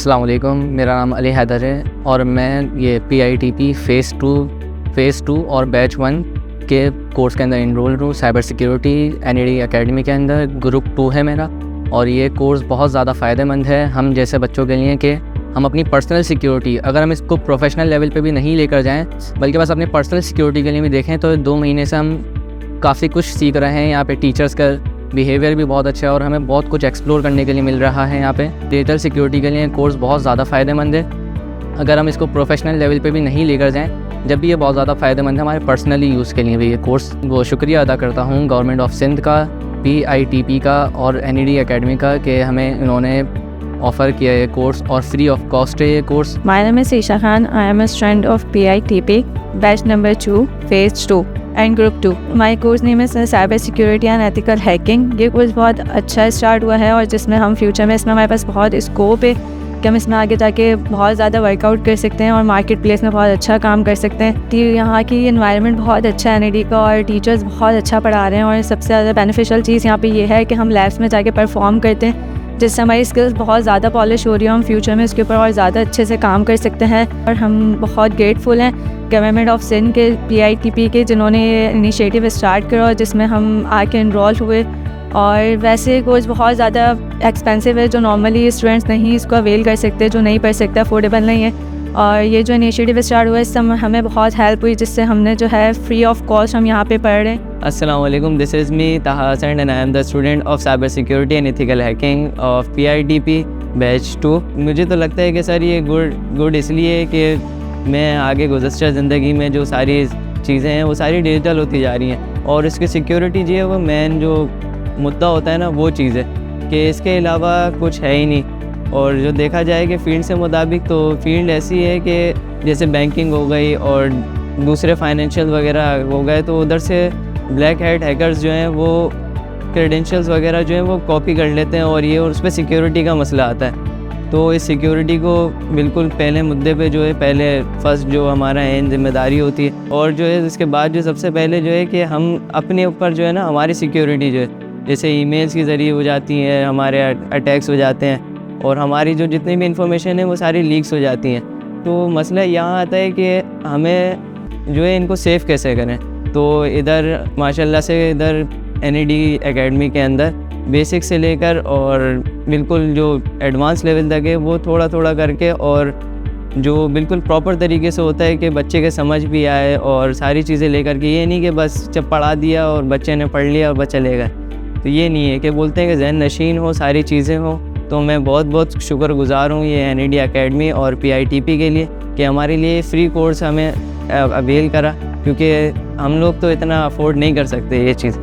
अस्सलाम वालेकुम, मेरा नाम अली हैदर है और मैं ये PITP फ़ेज़ 2 और बैच 1 के कोर्स के अंदर इनरोल्ड हूँ। साइबर सिक्योरिटी NAD एकेडमी के अंदर ग्रुप 2 है मेरा और ये कोर्स बहुत ज़्यादा फ़ायदेमंद है हम जैसे बच्चों के लिए कि हम अपनी पर्सनल सिक्योरिटी, अगर हम इसको प्रोफेशनल लेवल पे भी नहीं लेकर जाएँ बल्कि बस अपनी पर्सनल सिक्योरिटी के लिए भी देखें तो 2 महीने से हम काफ़ी कुछ सीख रहे हैं। यहाँ पे टीचर्स का बिहेवियर भी बहुत अच्छा है और हमें बहुत कुछ एक्सप्लोर करने के लिए मिल रहा है। यहाँ पे डिजिटल सिक्योरिटी के लिए कोर्स बहुत ज़्यादा फ़ायदेमंद है। अगर हम इसको प्रोफेशनल लेवल पे भी नहीं लेकर जाएं जब भी ये बहुत ज़्यादा फ़ायदेमंद है हमारे पर्सनली यूज़ के लिए भी ये कोर्स। वो शुक्रिया अदा करता हूँ गवर्नमेंट ऑफ सिंध का, PITP का और NAD एकेडमी का कि हमें इन्होंने ऑफ़र किया ये कोर्स और फ्री ऑफ कॉस्ट है ये course. My name is Isha Khan. I am a student of PITP, batch number 2, phase 2 and group 2. My course name is Cyber Security and Ethical Hacking. ये course बहुत अच्छा start हुआ है और जिसमें हम फ्यूचर में इसमें हमारे पास बहुत स्कोप है कि हम इसमें आगे जाके बहुत ज़्यादा वर्कआउट कर सकते हैं और मार्केट प्लेस में बहुत अच्छा काम कर सकते हैं। तो यहाँ की इन्वायरमेंट बहुत अच्छा है NAD का और टीचर्स बहुत अच्छा पढ़ा रहे हैं और सबसे ज़्यादा बेनिफिशियल चीज़ यहाँ पे ये है कि हम लैब्स में जाके परफॉर्म करते हैं जिससे हमारी स्किल्स बहुत ज़्यादा पॉलिश हो रही है। हम फ्यूचर में इसके ऊपर और ज़्यादा अच्छे से काम कर सकते हैं और हम बहुत ग्रेटफुल हैं गवर्नमेंट ऑफ सिंध के PITP के जिन्होंने ये इनिशिएटिव स्टार्ट करा और जिसमें हम आके इनरोल हुए। और वैसे कोर्स बहुत ज़्यादा एक्सपेंसिव है जो नॉर्मली स्टूडेंट्स नहीं इसको अवेल कर सकते, जो नहीं पढ़ सकते, अफोर्डेबल नहीं है। और ये जो इनिशिएटिव स्टार्ट हुआ इससे हमें बहुत हेल्प हुई जिससे हमने जो है फ्री ऑफ कॉस्ट हम यहाँ पे पढ़ रहे हैं। अस्सलाम वालेकुम, this is me Taha Hasan and I am the student of cyber security and ethical hacking of PITP batch 2। मुझे तो लगता है कि सर ये गुड इसलिए है कि मैं आगे गुज़श्ता ज़िंदगी में जो सारी चीज़ें हैं वो सारी डिजिटल होती जा रही हैं और इसकी सिक्योरिटी जो है वो मेन जो मुद्दा होता है ना वो चीज़ है कि इसके अलावा कुछ है ही नहीं। और जो देखा जाए कि फ़ील्ड से मुताबिक तो फील्ड ऐसी है कि जैसे बैंकिंग हो गई और दूसरे फाइनेंशियल वगैरह हो गए तो उधर से ब्लैक हैट हैकर्स जो हैं वो क्रेडेंशियल्स वगैरह जो हैं वो कॉपी कर लेते हैं और उस पर सिक्योरिटी का मसला आता है। तो इस सिक्योरिटी को बिल्कुल पहले मुद्दे पे जो है पहले फर्स्ट जो हमारा है जिम्मेदारी होती है और जो है इसके बाद जो सबसे पहले जो है कि हम अपने ऊपर जो है ना हमारी सिक्योरिटी जो है जैसे ईमेल्स के ज़रिए हो जाती हैं, हमारे अटैक्स हो जाते हैं और हमारी जो जितनी भी इंफॉर्मेशन है वो सारी लीक्स हो जाती हैं। तो मसला यहाँ आता है कि हमें जो है इनको सेफ़ कैसे करें। तो इधर माशाल्लाह से इधर NAD एकेडमी के अंदर बेसिक से लेकर और बिल्कुल जो एडवांस लेवल तक है वो थोड़ा थोड़ा करके और जो बिल्कुल प्रॉपर तरीके से होता है कि बच्चे के समझ भी आए और सारी चीज़ें लेकर के, ये नहीं कि बस जब पढ़ा दिया और बच्चे ने पढ़ लिया और बस चले गए। तो ये नहीं है कि बोलते हैं कि जहन नशीन हो, सारी चीज़ें हो। तो मैं बहुत बहुत शुक्रगुज़ार हूँ ये NAD एकेडमी और PITP के लिए कि हमारे लिए फ्री कोर्स हमें अवेल करा, क्योंकि हम लोग तो इतना अफोर्ड नहीं कर सकते ये चीज़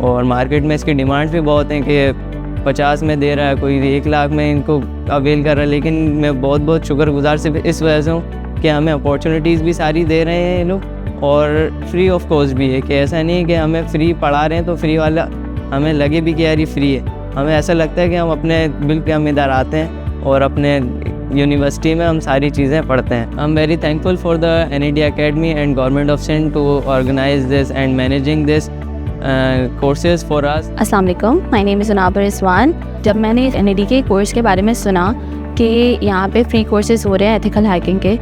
और मार्केट में इसकी डिमांड भी बहुत है कि 50 में दे रहा है, कोई 1 लाख में इनको अवेल कर रहा है। लेकिन मैं बहुत बहुत शुक्रगुज़ार सिर्फ इस वजह से हूँ कि हमें अपॉर्चुनिटीज़ भी सारी दे रहे हैं ये लोग और फ्री ऑफ कॉस्ट भी है कि ऐसा नहीं है कि हमें फ्री पढ़ा रहे हैं तो फ्री वाला हमें लगे भी कि यार ये फ्री है। हमें ऐसा लगता है कि हम अपने बिल पे हम इधर आते हैं और अपने यूनिवर्सिटी में हम सारी चीज़ें पढ़ते हैं। I am very thankful for the NAD academy and government of Sindh to organise this and managing this courses for us. अस्सलाम वालेकुम, my name is Anabar Rizwan. जब मैंने NAD के कोर्स के बारे में सुना कि यहाँ पे फ्री कोर्सेज हो रहे हैं एथिकल हैकिंग के,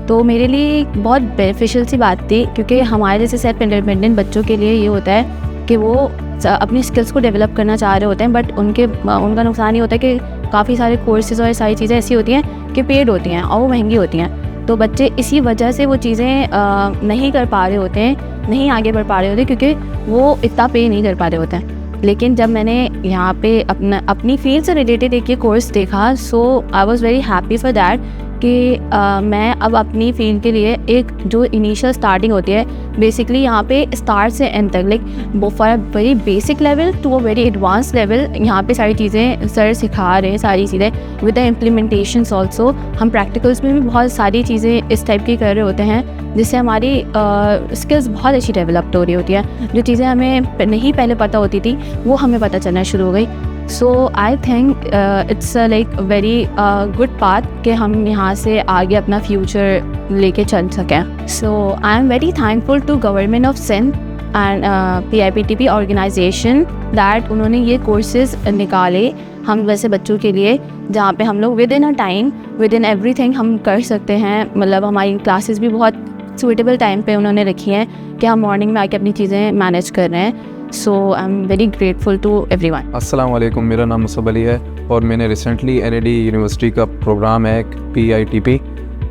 तो मेरे लिए बहुत बेनिफिशियल सी बात थी, क्योंकि हमारे जैसे सेल्फ इंडिपेंडेंट बच्चों के लिए ये होता है कि वो अपनी स्किल्स को डेवलप करना चाह रहे होते हैं, बट उनका नुकसान ये होता है कि काफ़ी सारे कोर्सेज़ और सारी चीज़ें ऐसी होती हैं कि पेड होती हैं और वो महंगी होती हैं। तो बच्चे इसी वजह से वो चीज़ें नहीं कर पा रहे होते हैं, नहीं आगे बढ़ पा रहे होते क्योंकि वो इतना पे नहीं कर पा रहे होते हैं। लेकिन जब मैंने यहाँ पे अपनी फील्ड से रिलेटेड एक ये कोर्स देखा, so I was very happy for that कि मैं अब अपनी फील्ड के लिए एक जो इनिशियल स्टार्टिंग होती है बेसिकली यहाँ पे स्टार्ट से एंड तक like for very basic level to a very advance level यहाँ पे सारी चीज़ें सर सिखा रहे हैं, सारी चीज़ें विद द इम्प्लीमेंटेशंस ऑल्सो। हम प्रैक्टिकल्स में भी बहुत सारी चीज़ें इस टाइप की कर रहे होते हैं जिससे हमारी स्किल्स बहुत अच्छी डेवलप्ड हो रही होती है। जो चीज़ें हमें नहीं पहले पता होती थी वो हमें पता चलना शुरू हो गई। So I think it's like very good path कि हम यहाँ से आगे अपना फ्यूचर लेके चल सकें। So I am very thankful to government of Sindh and PIPTP organisation that उन्होंने ये कोर्सेज़ निकाले हम वैसे बच्चों के लिए जहाँ पे हम लोग with in a time with in everything हम कर सकते हैं। मतलब हमारी क्लासेस भी बहुत सूटेबल टाइम पे उन्होंने रखी हैं कि हम मॉर्निंग में आके अपनी चीज़ें मैनेज कर रहे हैं। So I am very grateful to everyone. अस्सलाम वालेकुम, मेरा नाम मुसब अली है और मैंने रिसेंटली NAD यूनिवर्सिटी का प्रोग्राम है PITP,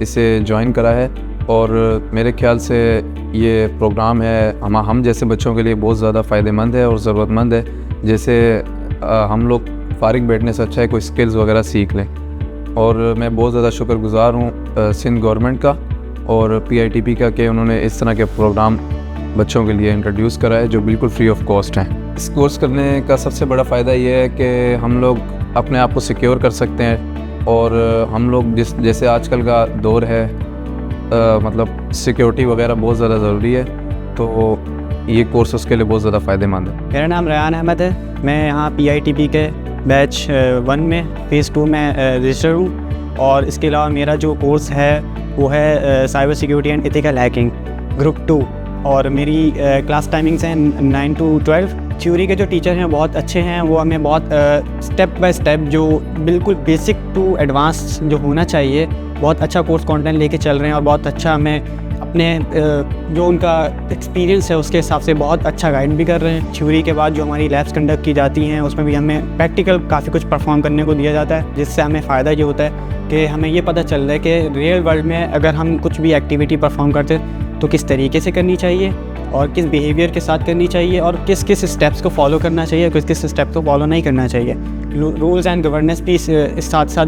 इसे ज्वाइन करा है और मेरे ख्याल से ये प्रोग्राम है हम जैसे बच्चों के लिए बहुत ज़्यादा फ़ायदेमंद है और ज़रूरतमंद है। जैसे हम लोग फ़ारिग बैठने से अच्छा है कोई स्किल्स वगैरह सीख लें। और मैं बहुत ज़्यादा शुक्रगुज़ार हूँ सिंध गवर्नमेंट का और PITP का कि उन्होंने इस तरह के प्रोग्राम बच्चों के लिए इंट्रोड्यूस करा है जो बिल्कुल फ्री ऑफ कॉस्ट हैं। इस कोर्स करने का सबसे बड़ा फ़ायदा ये है कि हम लोग अपने आप को सिक्योर कर सकते हैं और हम लोग जैसे आजकल का दौर है मतलब सिक्योरिटी वगैरह बहुत ज़्यादा ज़रूरी है, तो ये कोर्स उसके लिए बहुत ज़्यादा फ़ायदेमंद है। मेरा नाम रेहान अहमद है, मैं यहाँ PITP के बैच 1 में फ़ेज़ 2 में रजिस्टर हूँ और इसके अलावा मेरा जो कोर्स है वो है cyber security and ethical hacking group 2 और मेरी क्लास टाइमिंग्स हैं 9 to 12। थ्योरी के जो टीचर हैं बहुत अच्छे हैं, वो हमें बहुत स्टेप बाय स्टेप जो बिल्कुल बेसिक टू एडवांस जो होना चाहिए बहुत अच्छा कोर्स कंटेंट लेके चल रहे हैं और बहुत अच्छा हमें अपने जो उनका एक्सपीरियंस है उसके हिसाब से बहुत अच्छा गाइड भी कर रहे हैं। थ्योरी के बाद जो हमारी लैब्स कंडक्ट की जाती हैं उसमें भी हमें प्रैक्टिकल काफ़ी कुछ परफॉर्म करने को दिया जाता है, जिससे हमें फ़ायदा ये होता है कि हमें ये पता चल रहा है कि रियल वर्ल्ड में अगर हम कुछ भी एक्टिविटी परफॉर्म करते हैं तो किस तरीके से करनी चाहिए और किस बिहेवियर के साथ करनी चाहिए और किस किस स्टेप्स को फॉलो करना चाहिए, किस किस स्टेप को फॉलो नहीं करना चाहिए। रूल्स एंड गवर्नेंस भी इस साथ साथ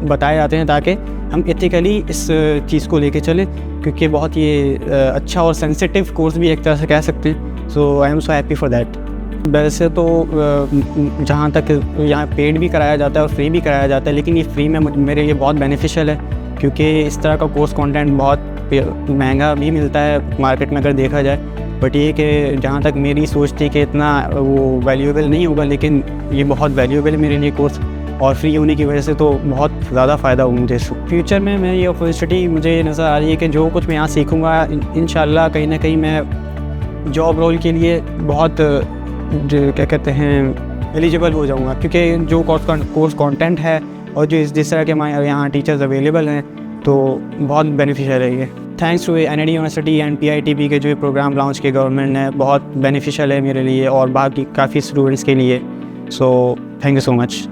बताए जाते हैं ताकि हम एथिकली इस चीज़ को लेके चलें, क्योंकि बहुत ये अच्छा और सेंसिटिव कोर्स भी एक तरह से कह सकते हैं। So I am so happy for that. वैसे तो जहाँ तक यहाँ पेड भी कराया जाता है और फ्री भी कराया जाता है, लेकिन ये फ्री में मेरे लिए बहुत बेनिफिशियल है क्योंकि इस तरह का कोर्स कंटेंट बहुत महंगा भी मिलता है मार्केट में अगर देखा जाए। बट ये कि जहाँ तक मेरी सोच थी कि इतना वो वैल्यूएबल नहीं होगा, लेकिन ये बहुत वैल्यूएबल है मेरे लिए कोर्स और फ्री होने की वजह से तो बहुत ज़्यादा फ़ायदा हुआ मुझे। फ्यूचर में मैं ये अपॉर्चुनिटी मुझे नज़र आ रही है कि जो कुछ मैं यहाँ सीखूँगा इंशाल्लाह कहीं ना कहीं मैं जॉब रोल के लिए बहुत क्या कहते हैं एलिजिबल हो जाऊँगा, क्योंकि जो कोर्स कंटेंट है और जो जिस तरह के हमारे यहाँ टीचर्स अवेलेबल हैं तो बहुत बेनिफिशियल है ये। Thanks to NAD university and PITP के जो ये प्रोग्राम लॉन्च किए गवर्नमेंट ने, बहुत बेनिफिशियल है मेरे लिए और बाकी काफ़ी स्टूडेंट्स के लिए। So thank you so much.